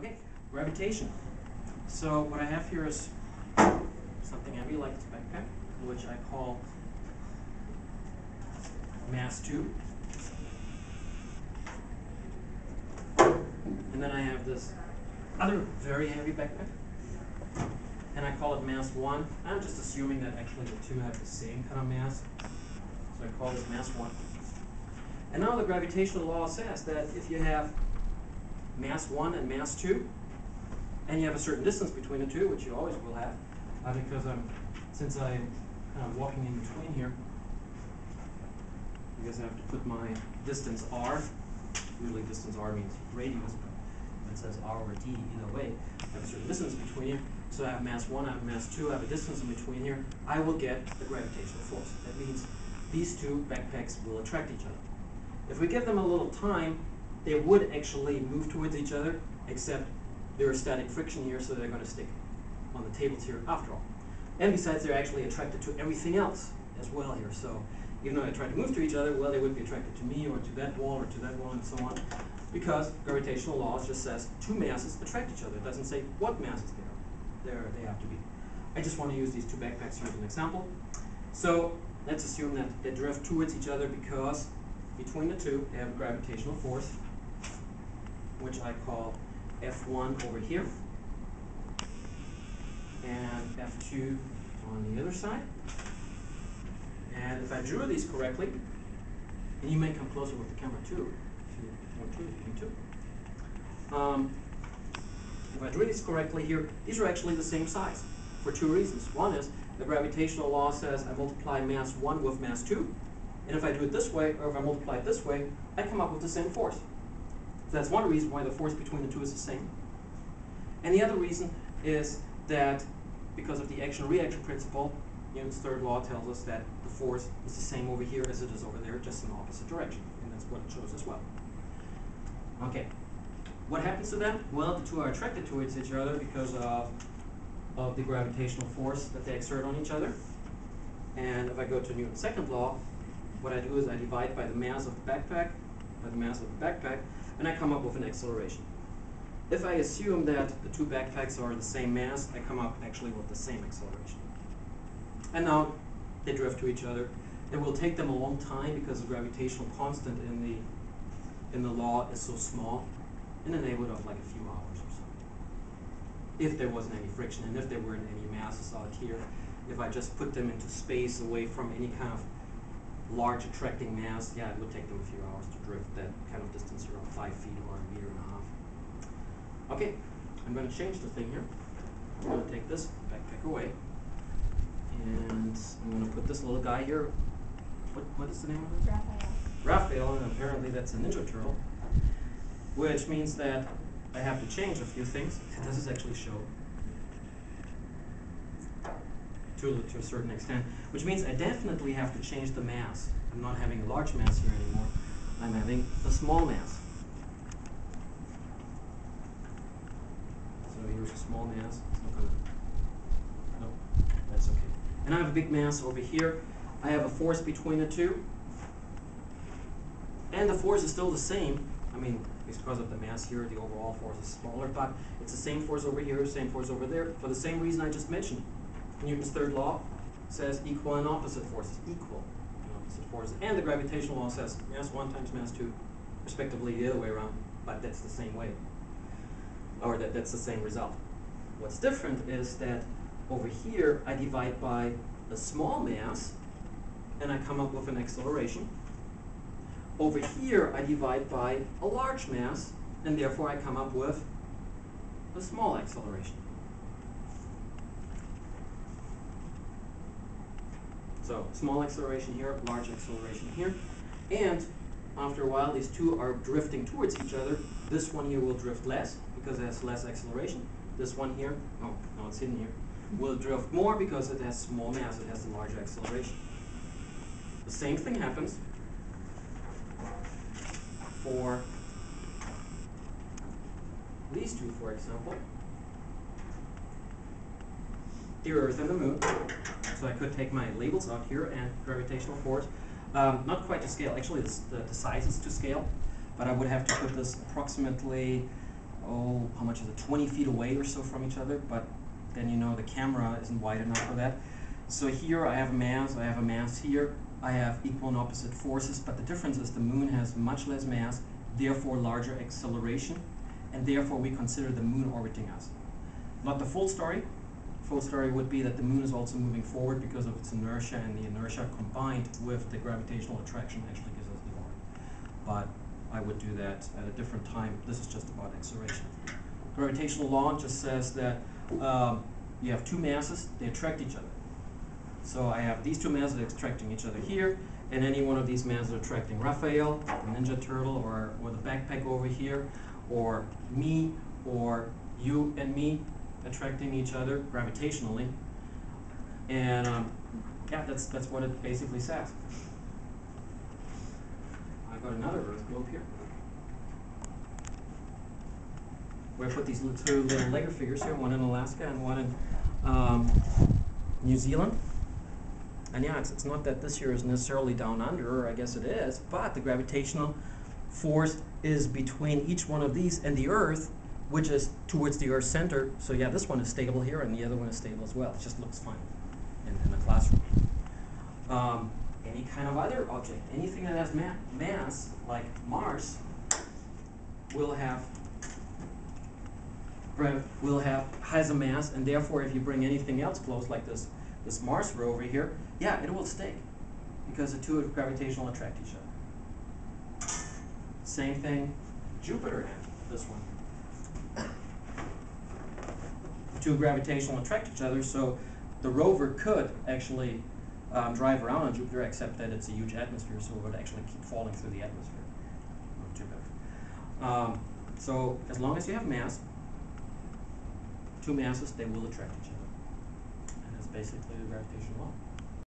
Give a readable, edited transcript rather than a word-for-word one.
Okay, gravitation. So what I have here is something heavy like this backpack, which I call mass 2. And then I have this other very heavy backpack, and I call it mass 1. I'm just assuming that actually the two have the same kind of mass, so I call this mass 1. And now the gravitational law says that if you have mass 1 and mass 2, and you have a certain distance between the two, which you always will have, because since I'm kind of walking in between here, I guess I have to put my distance r. Usually distance r means radius, but it says r or d either way. I have a certain distance between here, so I have mass 1, I have mass 2, I have a distance in between here. I will get the gravitational force. That means these two backpacks will attract each other. If we give them a little time, they would actually move towards each other, except there's static friction here, so they're going to stick on the tables here after all. And besides, they're actually attracted to everything else as well here. So even though I try to move to each other, well, they would be attracted to me or to that wall or to that wall and so on, because gravitational law just says two masses attract each other. It doesn't say what masses they have to be. I just want to use these two backpacks here as an example. So let's assume that they drift towards each other because between the two they have a gravitational force, which I call F1 over here and F2 on the other side. And if I drew these correctly, and you may come closer with the camera too, if you want to, if you need to. If I drew these correctly here, these are actually the same size for two reasons. One is the gravitational law says I multiply mass 1 with mass 2, and if I do it this way, or if I multiply it this way, I come up with the same force. So that's one reason why the force between the two is the same. And the other reason is that because of the action-reaction principle, Newton's third law tells us that the force is the same over here as it is over there, just in the opposite direction. And that's what it shows as well. Okay. What happens to them? Well, the two are attracted towards each other because of the gravitational force that they exert on each other. And if I go to Newton's second law, what I do is I divide by the mass of the backpack, and I come up with an acceleration. If I assume that the two backpacks are the same mass, I come up actually with the same acceleration. And now they drift to each other. It will take them a long time because the gravitational constant in the law is so small, in the neighborhood of like a few hours or so. If there wasn't any friction and if there weren't any masses out here, if I just put them into space away from any kind of large attracting mass, yeah, it would take them a few hours to drift that kind of distance around 5 feet or 1.5 meters. Okay, I'm going to change the thing here. I'm going to take this backpack away, and I'm going to put this little guy here. What is the name of it? Raphael, and apparently that's a Ninja Turtle, which means that I have to change a few things. This is actually shown to a certain extent, which means I definitely have to change the mass. I'm not having a large mass here anymore. I'm having a small mass. So here's a small mass. It's not gonna. No, that's okay. And I have a big mass over here. I have a force between the two, and the force is still the same. I mean, because of the mass here, the overall force is smaller, but it's the same force over here, same force over there, for the same reason I just mentioned. Newton's third law says equal and opposite forces, equal and opposite forces. And the gravitational law says mass 1 times mass 2, respectively the other way around, but that's the same way. Or that's the same result. What's different is that over here, I divide by a small mass, and I come up with an acceleration. Over here, I divide by a large mass, and therefore I come up with a small acceleration. So small acceleration here, large acceleration here. And after a while, these two are drifting towards each other. This one here will drift less because it has less acceleration. This one here, oh, no, it's hidden here, will drift more because it has small mass, it has a large acceleration. The same thing happens for these two, for example, the Earth and the Moon. So I could take my labels out here and gravitational force. Not quite to scale, actually the size is to scale, but I would have to put this approximately how much is it, 20 feet away or so from each other, but then you know the camera isn't wide enough for that. So here I have a mass here, I have equal and opposite forces, but the difference is the moon has much less mass, therefore larger acceleration, and therefore we consider the moon orbiting us. Not the full story. Full story would be that the moon is also moving forward because of its inertia, and the inertia combined with the gravitational attraction actually gives us the orbit. But I would do that at a different time. This is just about acceleration. Gravitational law just says that you have two masses, they attract each other. So I have these two masses attracting each other here, and any one of these masses attracting Raphael, the Ninja Turtle, or the backpack over here, or me, or you and me attracting each other gravitationally. And yeah, that's what it basically says. I've got another Earth globe here, where I put these two little Lego figures here, one in Alaska and one in New Zealand. And yeah, it's not that this here is necessarily down under, or I guess it is, but the gravitational force is between each one of these and the Earth, which is towards the Earth's center. So yeah, this one is stable here, and the other one is stable as well. It just looks fine in the classroom. Any kind of other object, anything that has mass, like Mars, has a mass, and therefore if you bring anything else close, like this Mars rover here, yeah, it will stay, because the two gravitational attract each other. Same thing Jupiter and this one. Two gravitational attract each other, so the rover could actually drive around on Jupiter, except that it's a huge atmosphere, so it would actually keep falling through the atmosphere of Jupiter. So as long as you have mass, two masses, they will attract each other. And that's basically the gravitational law.